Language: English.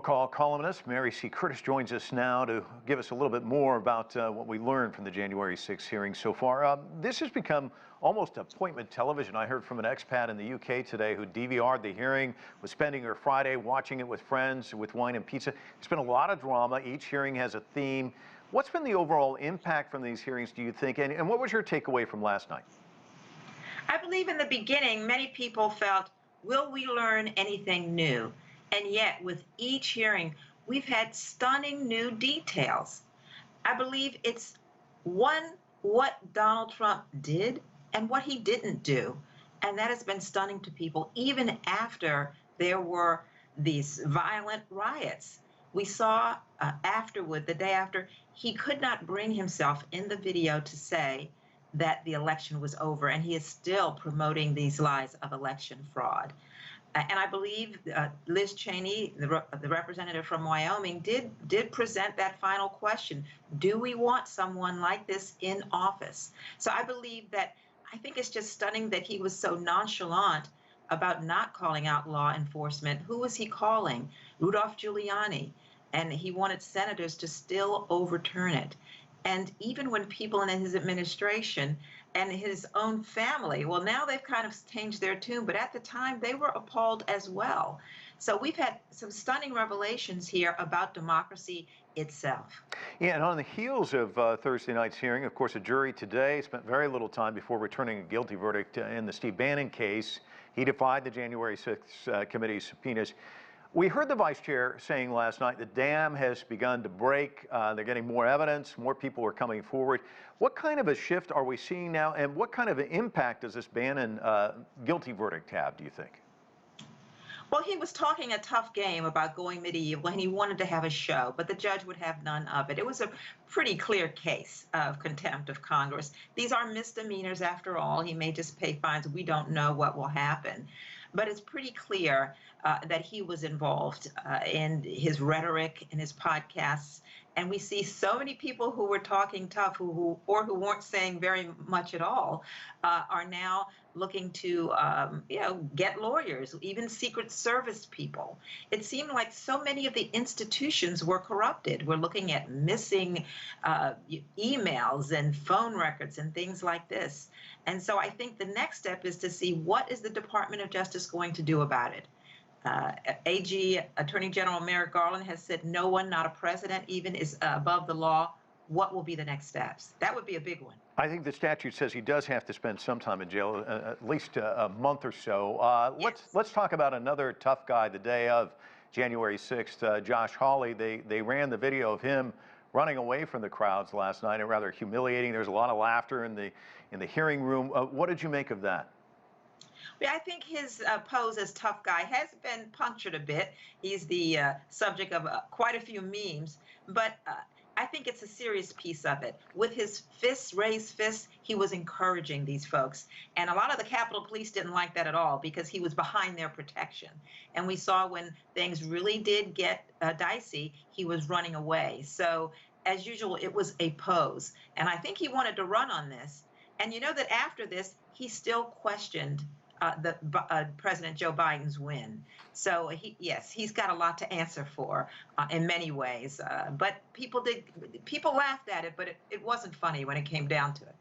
Call columnist Mary C. Curtis joins us now to give us a little bit more about what we learned from the January 6th hearing so far. This has become almost appointment television. I heard from an expat in the UK today who DVR'd the hearing, was spending her Friday watching it with friends with wine and pizza. It's been a lot of drama. Each hearing has a theme. What's been the overall impact from these hearings, do you think? And what was your takeaway from last night? I believe in the beginning, many people felt, will we learn anything new? And yet, with each hearing, we've had stunning new details. I believe it's one, what Donald Trump did and what he didn't do. And that has been stunning to people, even after there were these violent riots. We saw afterward, the day after, he could not bring himself in the video to say that the election was over, and he is still promoting these lies of election fraud. And I believe Liz Cheney, the representative from Wyoming, did present that final question. Do we want someone like this in office? So I believe that, I think it's just stunning that he was so nonchalant about not calling out law enforcement. Who was he calling? Rudolph Giuliani. And he wanted senators to still overturn it. And even when people in his administration and his own family, well, now they've kind of changed their tune, but at the time they were appalled as well. So we've had some stunning revelations here about democracy itself. Yeah, and on the heels of Thursday night's hearing, of course, a jury today spent very little time before returning a guilty verdict in the Steve Bannon case. He defied the January 6th committee's subpoenas. We heard the vice chair saying last night the dam has begun to break. They're getting more evidence. More people are coming forward. What kind of a shift are we seeing now, and what kind of an impact does this Bannon guilty verdict have, do you think? Well, he was talking a tough game about going medieval, and he wanted to have a show, but the judge would have none of it. It was a pretty clear case of contempt of Congress. These are misdemeanors after all. He may just pay fines. We don't know what will happen. But it's pretty clear that he was involved in his rhetoric, in his podcasts. And we see so many people who were talking tough who weren't saying very much at all are now looking to get lawyers, even Secret Service people. It seemed like so many of the institutions were corrupted. We're looking at missing emails and phone records and things like this. And so I think the next step is to see what is the Department of Justice going to do about it. AG, Attorney General Merrick Garland, has said no one, not a president even, is above the law. What will be the next steps? That would be a big one. I think the statute says he does have to spend some time in jail, at least a month or so. Yes. Let's talk about another tough guy the day of January 6th, Josh Hawley. They ran the video of him running away from the crowds last night, and rather humiliating. There's a lot of laughter in the hearing room. What did you make of that? I think his pose as tough guy has been punctured a bit. He's the subject of quite a few memes, but I think it's a serious piece of it. With his fists, raised fists, he was encouraging these folks. And a lot of the Capitol Police didn't like that at all because he was behind their protection. And we saw when things really did get dicey, he was running away. So as usual, it was a pose. And I think he wanted to run on this. And you know that after this, he still questioned President Joe Biden's win. So yes, he's got a lot to answer for in many ways. But people laughed at it, but it wasn't funny when it came down to it.